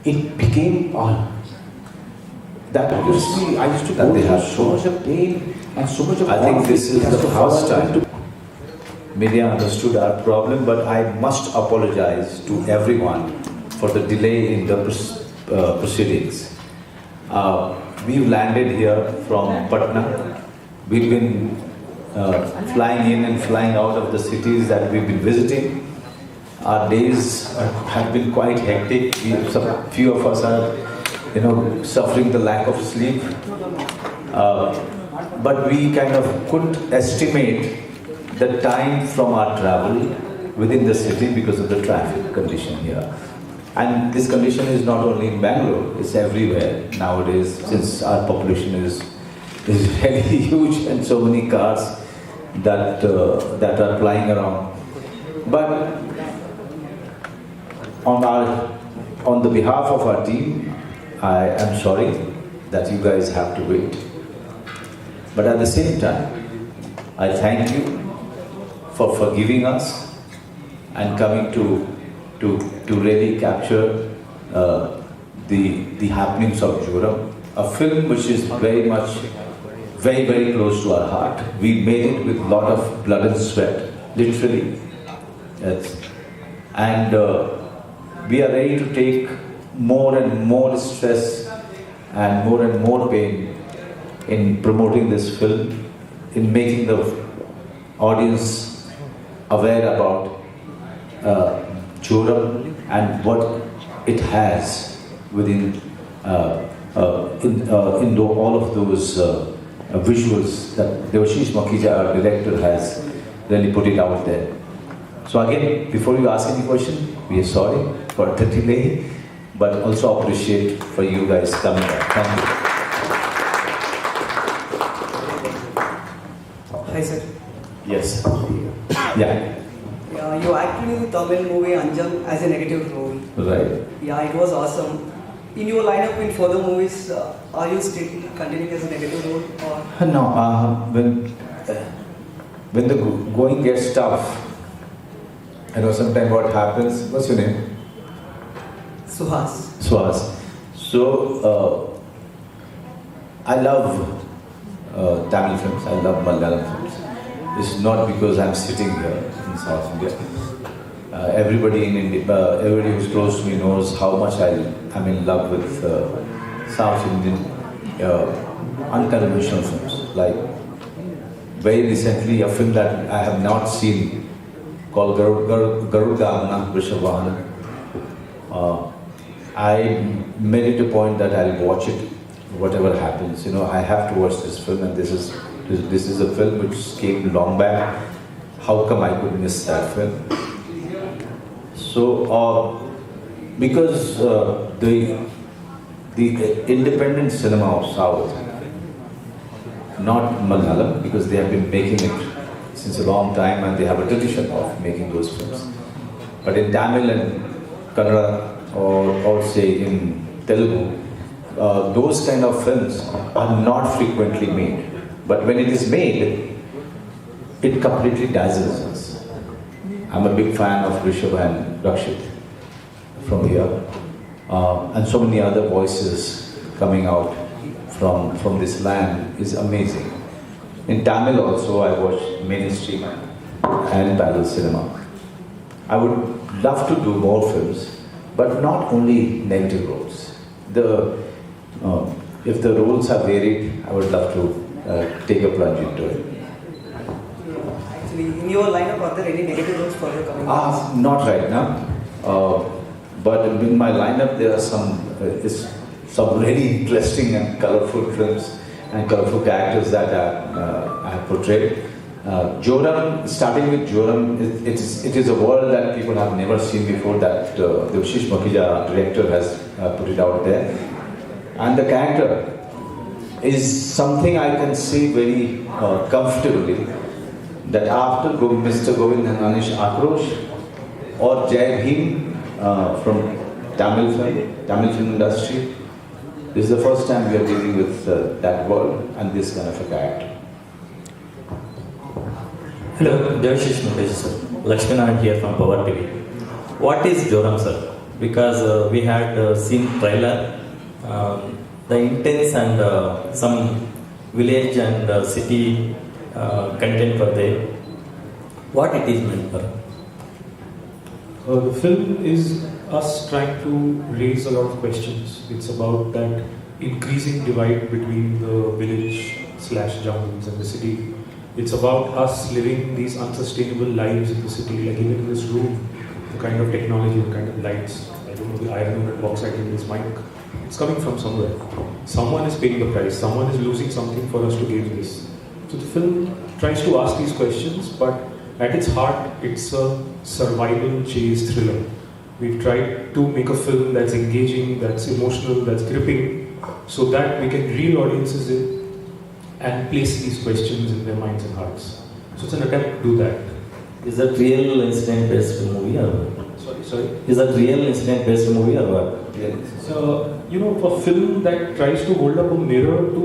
it became that obviously I used to go through so much of pain and so much of I think this is the first time to media understood our problem, but I must apologize to everyone for the delay in the proceedings. We've landed here from Patna. We've been flying in and flying out of the cities that we've been visiting. Our days have been quite hectic. Few of us are, suffering the lack of sleep. But we kind of couldn't estimate the time from our travel within the city because of the traffic condition here. And this condition is not only in Bangalore, it's everywhere nowadays, since our population is very huge and so many cars that are flying around. But on the behalf of our team, I am sorry that you guys have to wait. But at the same time, I thank you for forgiving us and coming to really capture the happenings of Joram, a film which is very close to our heart. We made it with a lot of blood and sweat, literally. Yes. And we are ready to take more and more stress and more pain in promoting this film, in making the audience aware about Joram and what it has within in all of those visuals that Devashish, our director, has really put it out there. So again, before you ask any question, we are sorry for the delay, but also appreciate for you guys coming back. Thank you. Hi sir. Yes. Yeah. You acted in the Tamil movie Anjam as a negative role. Right. Yeah, it was awesome. In your lineup in further movies, are you still continuing as a negative role or? No. When the going gets tough, sometimes what happens. What's your name? Suhas. So I love Tamil films. I love Malayalam films. It's not because I'm sitting here in South India. Everybody in India, everybody who's close to me knows how much I'm in love with South Indian unconventional films. Like very recently, a film that I have not seen called Garuda Vrishabhana. I made it a point that I'll watch it, whatever happens. I have to watch this film, and this is a film which came long back. How come I could miss that film? So, because the independent cinema of South, not Malayalam, because they have been making it since a long time and they have a tradition of making those films. But in Tamil and Kannada, or say in Telugu, those kind of films are not frequently made. But when it is made, it completely dazzles us. I'm a big fan of Rishabh and Rakshit from here. And so many other voices coming out from this land is amazing. In Tamil also, I watch mainstream and parallel cinema. I would love to do more films, but not only negative roles. If the roles are varied, I would love to take a plunge into it. Actually, in your lineup, are there any negative roles for your coming months? Not right now. But in my lineup, there are some really interesting and colorful films and colorful characters that I have portrayed. Joram, starting with Joram, it is a world that people have never seen before, that Devashish, our director, has put it out there. And the character is something I can say very comfortably, that after Mr. Govind and Anish Akrosh or Jai Bhim from Tamil film industry, this is the first time we are dealing with that world and this kind of a character. Hello, Devashish sir. Lakshmana here from Power TV. What is Joram, sir? because we had seen trailer, the intense and some village and city content were there. What it is meant for? The film is us trying to raise a lot of questions. It's about that increasing divide between the village/jungles and the city. It's about us living these unsustainable lives in the city, like even in this room, the kind of technology, the kind of lights. I don't know the iron that walks out in this mic. It's coming from somewhere. Someone is paying the price. Someone is losing something for us to gain this. So the film tries to ask these questions, but at its heart, it's a survival chase thriller. We've tried to make a film that's engaging, that's emotional, that's gripping, so that we can reel audiences in and place these questions in their minds and hearts. So it's an attempt to do that. Is that real incident based movie or what? Sorry? Is that real incident based movie or what? A film that tries to hold up a mirror to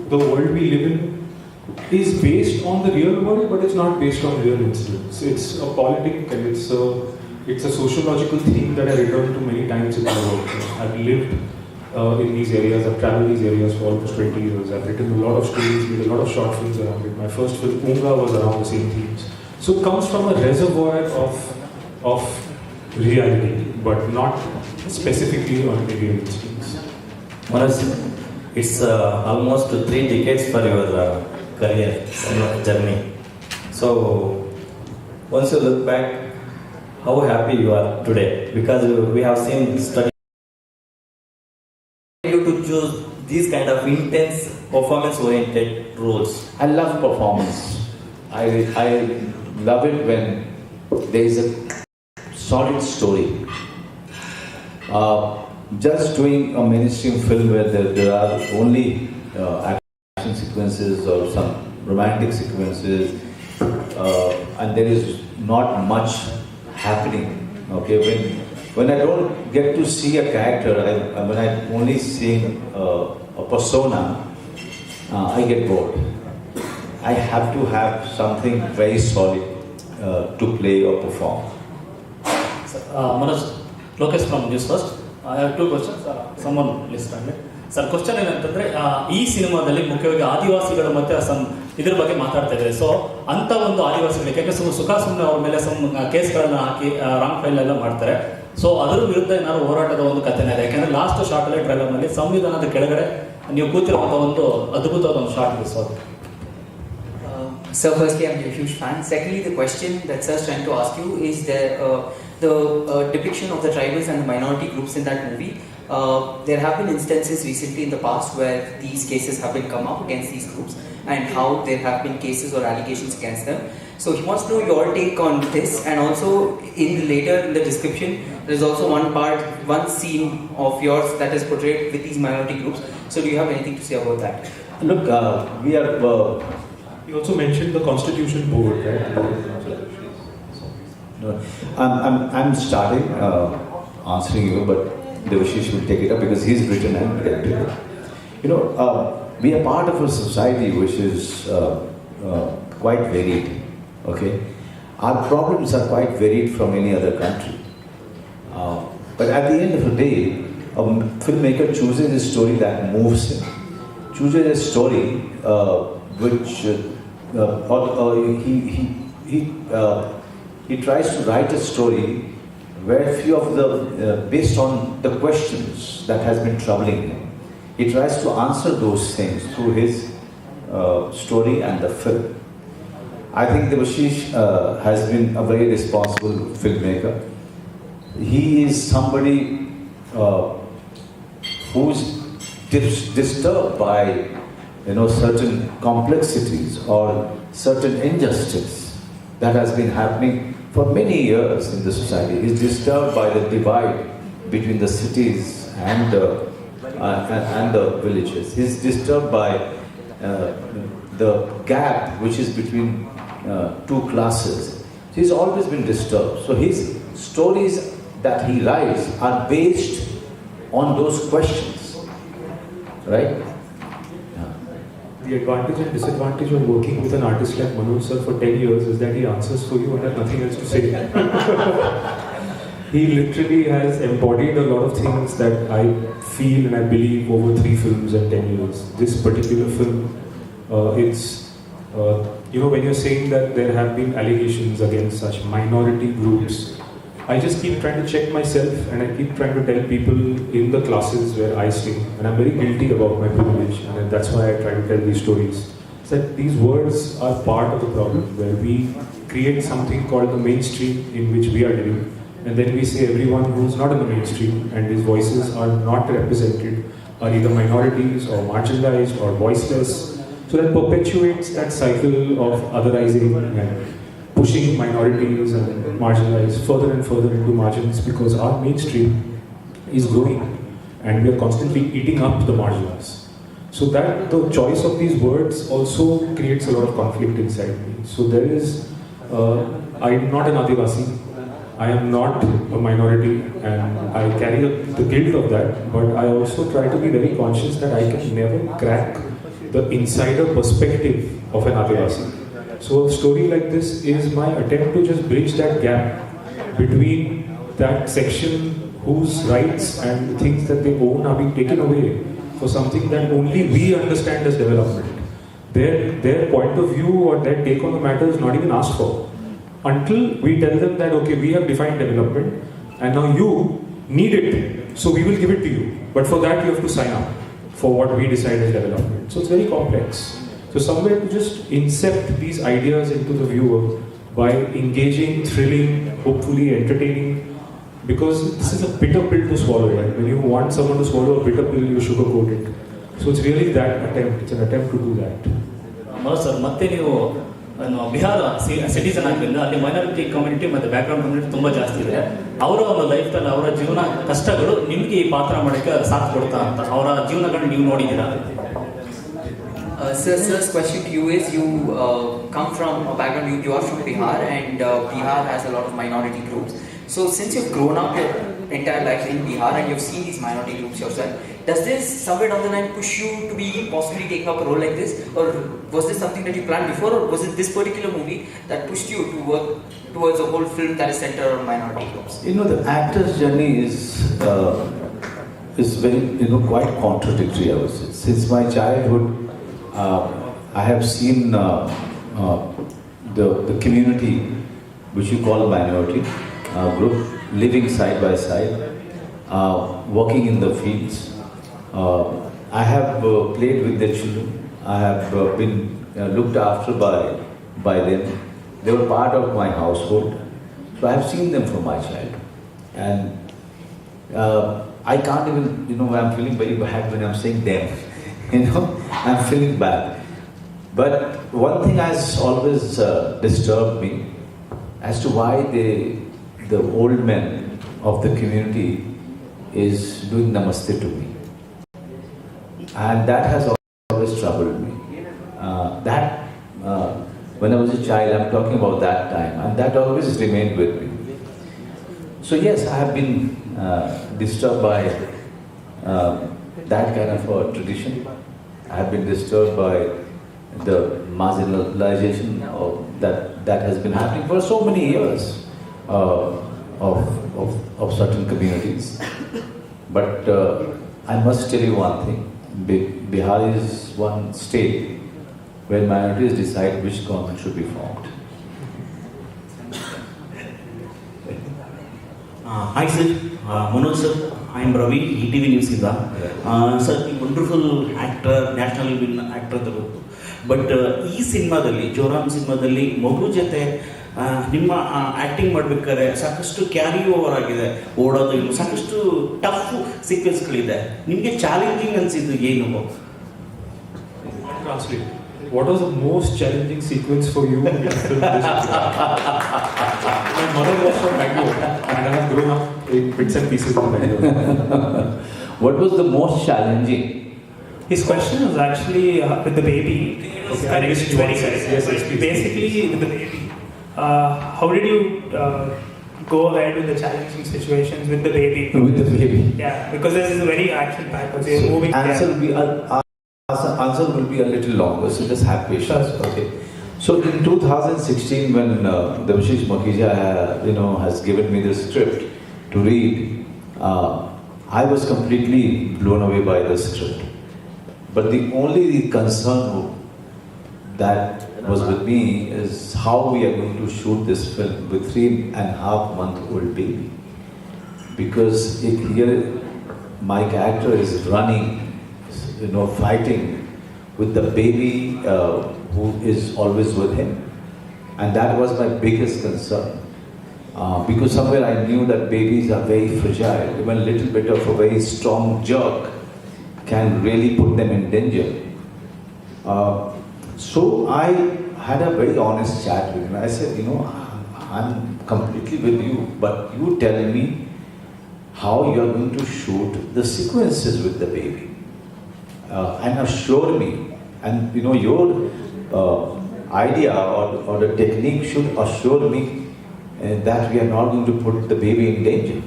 the world we live in is based on the real world, but it's not based on real incidents. It's a politic and it's a sociological theme that I return to many times in my work. I've lived in these areas, I've traveled these areas for almost 20 years. I've written a lot of stories, made a lot of short films around it. My first film, Unga, was around the same themes. So it comes from a reservoir of reality, but not specifically on real incidents. Manoj, it's almost 3 decades for your career journey. So, once you look back, how happy you are today? Because we have seen study you to choose these kind of intense, performance-oriented roles. I love performance. I love it when there is a solid story. Just doing a mainstream film where there are only action sequences or some romantic sequences and there is not much happening. Okay, when I don't get to see a character, when I'm only seeing a persona, I get bored. I have to have something very solid to play or perform. Manoj, Lokesh from News First. I have 2 questions. Someone list on it. Sir, question ಏನಂತಂದ್ರೆ ಈ ಸಿನಿಮಾದಲ್ಲಿ ಮುಖ್ಯವಾಗಿ ಆದಿವಾಸಿಗಳ ಮತ್ತೆ ಇದ್ರ ಬಗ್ಗೆ ಮಾತಾಡ್ತಾ ಇದ್ದಾರೆ. ಸೊ ಅಂತ ಒಂದು ಆದಿವಾಸಿಗಳಿಗೆ ಯಾಕೆ ಸುಖಾಸುಮ್ಮನೆ ಅವ್ರ ಮೇಲೆ ಕೇಸ್ಗಳನ್ನ ಹಾಕಿ ರಾಂಗ್ ಫೈಲ್ ಎಲ್ಲ ಮಾಡ್ತಾರೆ. ಸೊ ಅದರ ವಿರುದ್ಧ ಏನಾದ್ರು ಹೋರಾಟದ ಒಂದು ಕಥೆನೇ ಇದೆ. ಯಾಕಂದ್ರೆ ಲಾಸ್ಟ್ ಶಾರ್ಟ್ ಅಲ್ಲೇ ಟ್ರೈಲರ್ ನಲ್ಲಿ ಸಂವಿಧಾನದ ಕೆಳಗಡೆ ನೀವು ಕೂತಿರುವಂತಹ ಒಂದು ಅದ್ಭುತವಾದ ಒಂದು ಶಾರ್ಟ್ ಇದೆ. So So firstly, I'm a huge fan. Secondly, the question that sir's trying to ask you is the depiction of the tribals and the minority groups in that movie. There have been instances recently in the past where these cases have been come up against these groups and how there have been cases or allegations against them. So he wants to know your take on this, and also later in the description there is also one scene of yours that is portrayed with these minority groups. So do you have anything to say about that? Look, we are. You also mentioned the Constitution Board, right? No, I'm starting answering you, but Devashish will take it up because he's written and directed it. We are part of a society which is quite varied. Okay, our problems are quite varied from any other country. But at the end of the day, a filmmaker chooses a story that moves him, chooses a story which he tries to write a story where few of the based on the questions that has been troubling him, he tries to answer those things through his story and the film. I think Devashish has been a very responsible filmmaker. He is somebody who's disturbed by certain complexities or certain injustice that has been happening for many years in the society. He's disturbed by the divide between the cities and the villages. He's disturbed by the gap which is between 2 classes. He's always been disturbed. So his stories that he writes are based on those questions, right? The advantage and disadvantage of working with an artist like Manoj sir for 10 years is that he answers for you and has nothing else to say. he literally has embodied a lot of things that I feel and I believe over 3 films and 10 years. This particular film, when you're saying that there have been allegations against such minority groups, I just keep trying to check myself and I keep trying to tell people in the classes where I stay, and I'm very guilty about my privilege, and that's why I try to tell these stories, that these words are part of the problem, where we create something called the mainstream in which we are living, and then we say everyone who's not in the mainstream and his voices are not represented are either minorities or marginalized or voiceless. So that perpetuates that cycle of otherizing and pushing minorities and marginalized further and further into margins, because our mainstream is growing and we are constantly eating up the marginals. So that the choice of these words also creates a lot of conflict inside me. So there is, I'm not an Adivasi, I am not a minority, and I carry the guilt of that, but I also try to be very conscious that I can never crack the insider perspective of an Adivasi. So a story like this is my attempt to just bridge that gap between that section whose rights and things that they own are being taken away for something that only we understand as development. Their point of view or their take on the matter is not even asked for. Until we tell them that, okay, we have defined development and now you need it, so we will give it to you. But for that you have to sign up for what we decide as development. So it's very complex. So somewhere to just incept these ideas into the viewer by engaging, thrilling, hopefully entertaining, because this is a bitter pill to swallow, right? When you want someone to swallow a bitter pill, you sugarcoat it. So it's really that attempt, it's an attempt to do that. Manoj sir, ಮತ್ತೆ ನೀವು Bihar citizen ಆಗಿದ್ದರಿಂದ ಅಲ್ಲಿ minority community ಮತ್ತು background community ತುಂಬ ಜಾಸ್ತಿ ಇದೆ. ಅವರ ಒಂದು ಲೈಫ್ನಲ್ಲಿ ಅವರ ಜೀವನ ಕಷ್ಟಗಳು ನಿಮಗೆ ಈ ಪಾತ್ರ ಮಾಡೋಕ್ಕೆ ಸಾಥ್ ಕೊಡ್ತಾ ಅಂತ ಅವರ ಜೀವನಗಳನ್ನ ನೀವು ನೋಡಿದ್ದೀರಾ? Sir's question to you is, you come from a background, you are from Bihar, and Bihar has a lot of minority groups. So since you've grown up your entire life in Bihar and you've seen these minority groups yourself, does this somewhere down the line push you to be possibly taking up a role like this? Or was this something that you planned before, or was it this particular movie that pushed you to work towards a whole film that is centered on minority groups? The actor's journey is very, quite contradictory, I would say. Since my childhood, I have seen the community, which you call minority group, living side by side, working in the fields. I have played with their children. I have been looked after by them. They were part of my household. So I have seen them from my childhood. And I can't even, I'm feeling very bad when I'm saying them. I'm feeling bad. But one thing has always disturbed me as to why the old men of the community is doing namaste to me. And that has always troubled me. When I was a child, I'm talking about that time, and that always remained with me. So yes, I have been disturbed by that kind of a tradition. I have been disturbed by the marginalization that has been happening for so many years of certain communities. But I must tell you one thing. Bihar is one state where minorities decide which government should be formed. Hi sir, Manoj sir, I am Ravi, ETV News Inda. Sir, wonderful actor, national win actor. But ಈ ಸಿನಿಮಾದಲ್ಲಿ ಜೋರಾಮ್ ಸಿನಿಮಾದಲ್ಲಿ ಮಗು ಜೊತೆ ನಿಮ್ಮ acting ಮಾಡಬೇಕಾದ್ರೆ ಸಾಕಷ್ಟು carry over ಆಗಿದೆ, ಓಡೋದು ಇಲ್ಲ, ಸಾಕಷ್ಟು ಟಫ್ ಸೀಕ್ವೆನ್ಸ್ಗಳಿದೆ. ನಿಮಗೆ ಚಾಲೆಂಜಿಂಗ್ ಅನಿಸಿದ್ದು ಏನು? Translate. What was the most challenging sequence for you in film? My mother was from Bangalore and I have grown up in bits and pieces in Bangalore. What was the most challenging? His question was actually with the baby. Okay, It's very correct. yes, please. Basically, with the baby. How did you go ahead with the challenging situations with the baby? With the baby. Yeah, because this is a very action-packed. You're moving. Answer will be a little longer, so just have patience. Okay. So in 2016, when Devashish has given me the script, to read, I was completely blown away by the script. But the only concern that was with me is how we are going to shoot this film with 3.5-month-old baby. Because here my character is running, fighting with the baby who is always with him. And that was my biggest concern. Because somewhere I knew that babies are very fragile. Even a little bit of a very strong jerk can really put them in danger. So I had a very honest chat with him. I said, I'm completely with you, but you tell me how you are going to shoot the sequences with the baby. And assure me, and your idea or the technique should assure me that we are not going to put the baby in danger.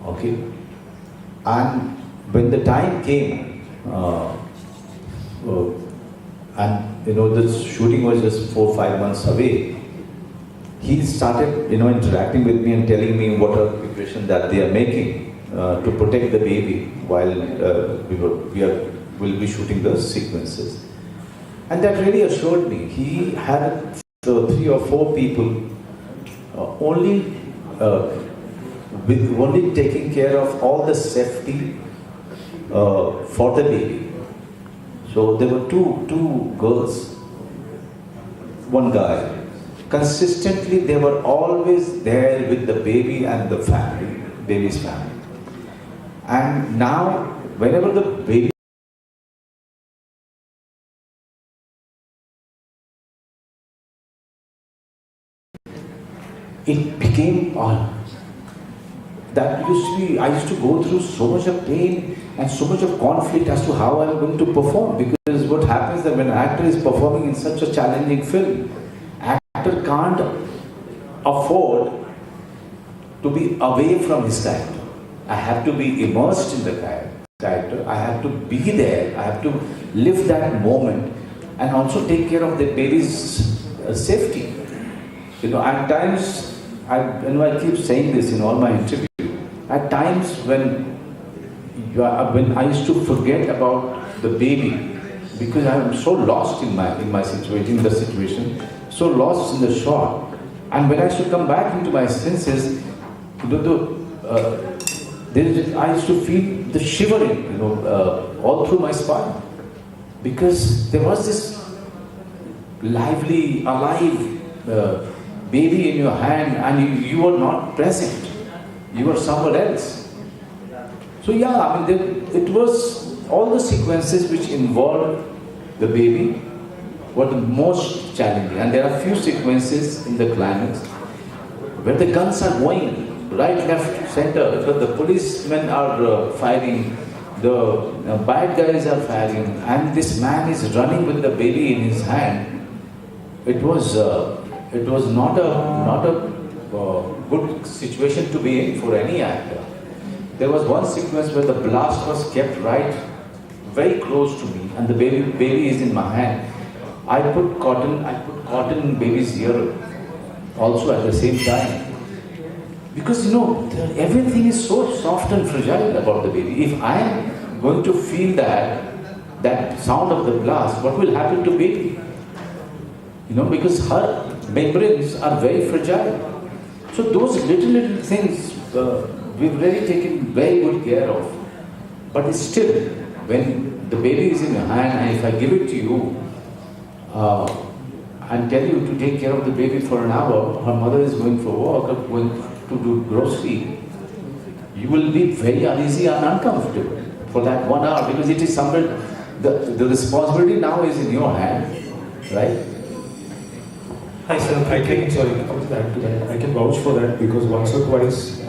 Okay? And when the time came, and the shooting was just 4-5 months away, he started interacting with me and telling me what are the preparation that they are making to protect the baby while we'll be shooting the sequences. And that really assured me. He had 3 or 4 people only taking care of all the safety for the baby. So there were two girls, one guy. Consistently, they were always there with the baby and the family, baby's family. And now, whenever the baby it became that I used to go through so much of pain and so much of conflict as to how I'm going to perform. Because what happens that when an actor is performing in such a challenging film, actor can't afford to be away from his character. I have to be immersed in the character. I have to be there. I have to live that moment and also take care of the baby's safety. At times, I keep saying this in all my interviews. At times when I used to forget about the baby because I am so lost in my situation, so lost in the shot. And when I should come back into my senses, I used to feel the shivering, all through my spine, because there was this lively, alive baby in your hand, and you were not present. You were somewhere else. So yeah, it was all the sequences which involved the baby were the most challenging. And there are few sequences in the climax where the guns are going right, left, center. The policemen are firing, the bad guys are firing, and this man is running with the baby in his hand. It was not a good situation to be in for any actor. There was one sequence where the blast was kept right very close to me, and the baby is in my hand. I put cotton in baby's ear also at the same time. Because everything is so soft and fragile about the baby. If I am going to feel that sound of the blast, what will happen to baby? Because her membranes are very fragile. So those little things we've really taken very good care of. But still, when the baby is in your hand and if I give it to you and tell you to take care of the baby for an hour, her mother is going for a walk or going to do grocery, you will be very uneasy and uncomfortable for that 1 hour, because it is somewhere, the responsibility now is in your hand, right? Hi sir, I can vouch for that, because once or twice,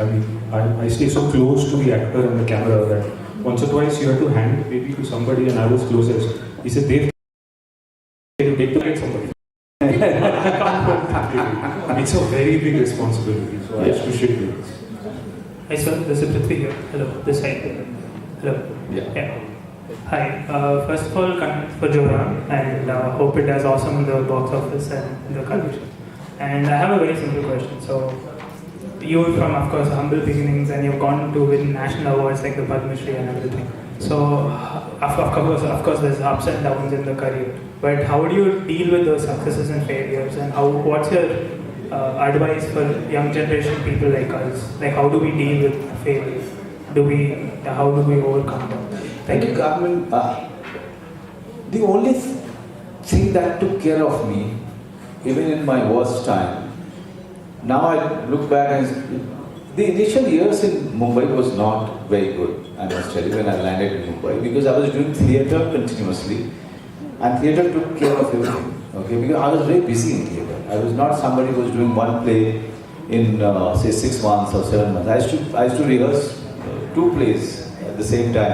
I stay so close to the actor and the camera that once or twice you have to hand the baby to somebody, and I was closest. He said, Dave, can you take the baby somebody? It's a very big responsibility, so I appreciate it. Hi sir, this is Prithvi here. Hello, this side. Hello. Yeah. Hi. First of all, congrats for Joram, and hope it does awesome in the box office and in the country. And I have a very simple question. So, you're from, of course, humble beginnings, and you've gone to win national awards like the Padma Shri and everything. So, of course, there's ups and downs in the career. But how do you deal with those successes and failures? And what's your advice for young generation people like us? Like, how do we deal with failure? How do we overcome them? Thank you. I mean, the only thing that took care of me, even in my worst time, now I look back and the initial years in Mumbai was not very good, I must tell you, when I landed in Mumbai, because I was doing theatre continuously, and theatre took care of everything. Okay, because I was very busy in theatre. I was not somebody who was doing one play in say 6 months or 7 months. I used to rehearse 2 plays at the same time.